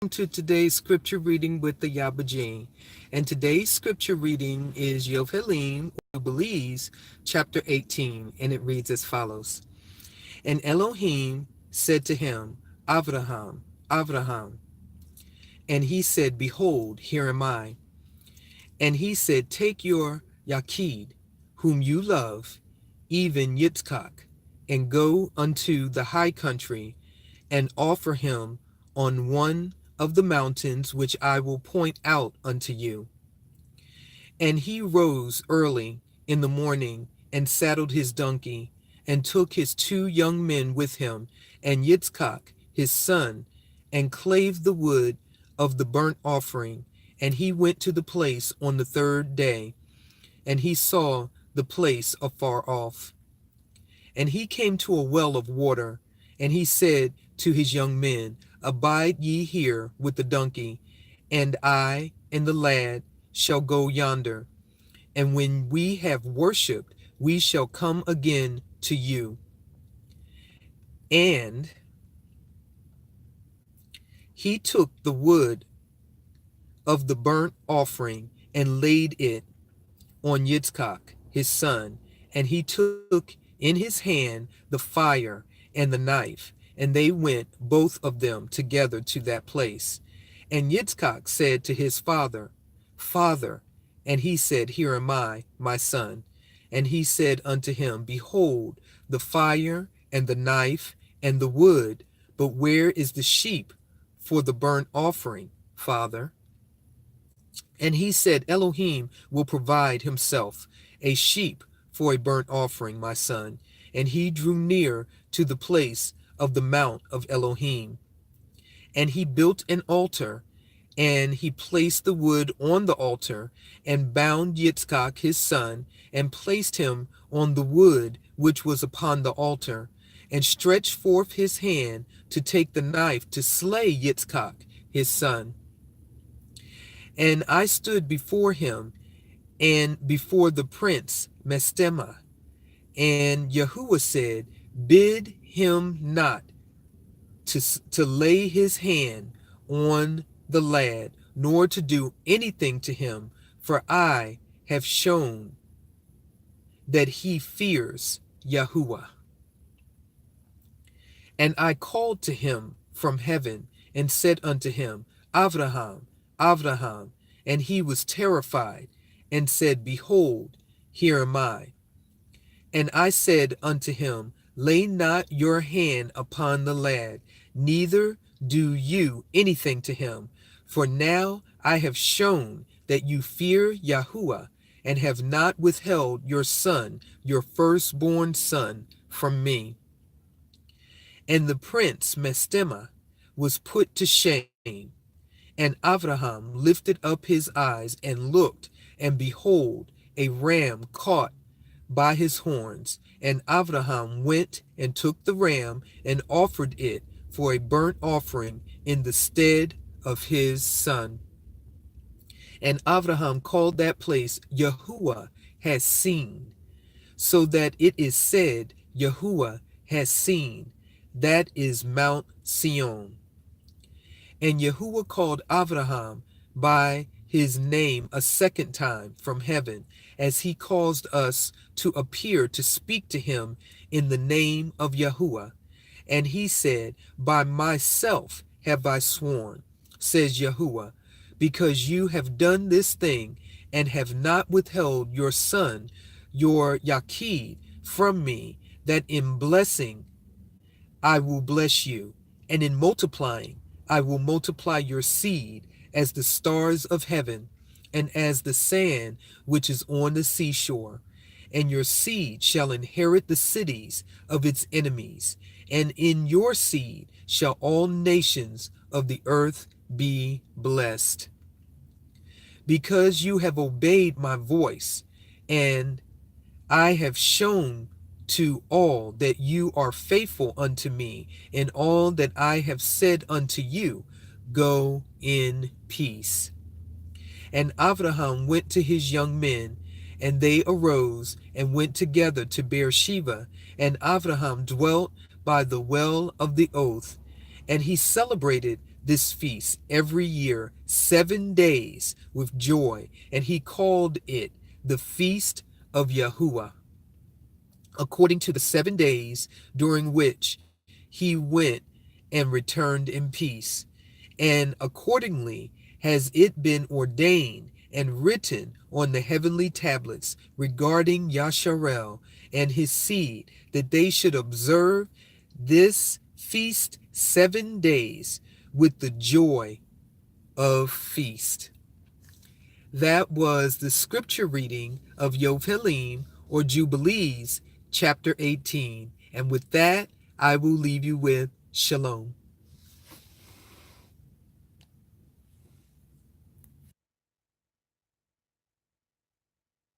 To today's scripture reading with the Ayaba. And today's scripture reading is Yovheliym-Jubilees, chapter 18, and it reads as follows. And Elohim said to him, Avraham, Avraham. And he said, Behold, here am I. And he said, Take your Yaqid, whom you love, even Yitzchak, and go unto the high country, and offer him on one of the mountains which I will point out unto you. And he rose early in the morning, and saddled his donkey, and took his 2 young men with him, and Yitzchak his son, and clave the wood of the burnt offering. And he went to the place on the 3rd day, and he saw the place afar off. And he came to a well of water, and he said to his young men, Abide ye here with the donkey, and I and the lad shall go yonder. And when we have worshipped, we shall come again to you. And he took the wood of the burnt offering and laid it on Yitzchak his son, and he took in his hand the fire and the knife, and they went both of them together to that place. And Yitzchak said to his father, Father. And he said, Here am I, my son. And he said unto him, Behold, the fire and the knife and the wood, but where is the sheep for the burnt offering, father? And he said, Elohim will provide himself a sheep for a burnt offering, my son. And he drew near to the place of the mount of Elohim. And he built an altar, and he placed the wood on the altar, and bound Yitzchak his son, and placed him on the wood which was upon the altar, and stretched forth his hand to take the knife to slay Yitzchak his son. And I stood before him, and before the prince Mestema. And Yahuwah said, Bid him not to lay his hand on the lad, nor to do anything to him, for I have shown that he fears Yahuwah. And I called to him from heaven, and said unto him, Avraham, Avraham. And he was terrified, and said, Behold, here am I. And I said unto him, Lay not your hand upon the lad, neither do you anything to him. For now I have shown that you fear Yahuwah, and have not withheld your son, your firstborn son, from me. And the prince Mestema was put to shame. And Avraham lifted up his eyes and looked, and behold, a ram caught by his horns. And Avraham went and took the ram and offered it for a burnt offering in the stead of his son. And Avraham called that place Yahuwah has seen, so that it is said, Yahuwah has seen. That is Mount Sion. And Yahuwah called Avraham by his name a second time from heaven, as he caused us to appear to speak to him in the name of Yahuwah. And he said, By myself have I sworn, says Yahuwah, because you have done this thing, and have not withheld your son, your Yaqid, from me, that in blessing I will bless you, and in multiplying I will multiply your seed as the stars of heaven, and as the sand which is on the seashore. And your seed shall inherit the cities of its enemies, and in your seed shall all nations of the earth be blessed. Because you have obeyed my voice, and I have shown to all that you are faithful unto me in all that I have said unto you, go in peace. And Avraham went to his young men, and they arose and went together to Beersheba, and Avraham dwelt by the well of the oath, and he celebrated this feast every year 7 days with joy, and he called it the Feast of Yahuwah, according to the 7 days during which he went and returned in peace. And accordingly has it been ordained and written on the heavenly tablets regarding Yasharel and his seed, that they should observe this feast 7 days with the joy of feast. That was the scripture reading of Yovheliym or Jubilees, chapter 18. And with that, I will leave you with Shalom.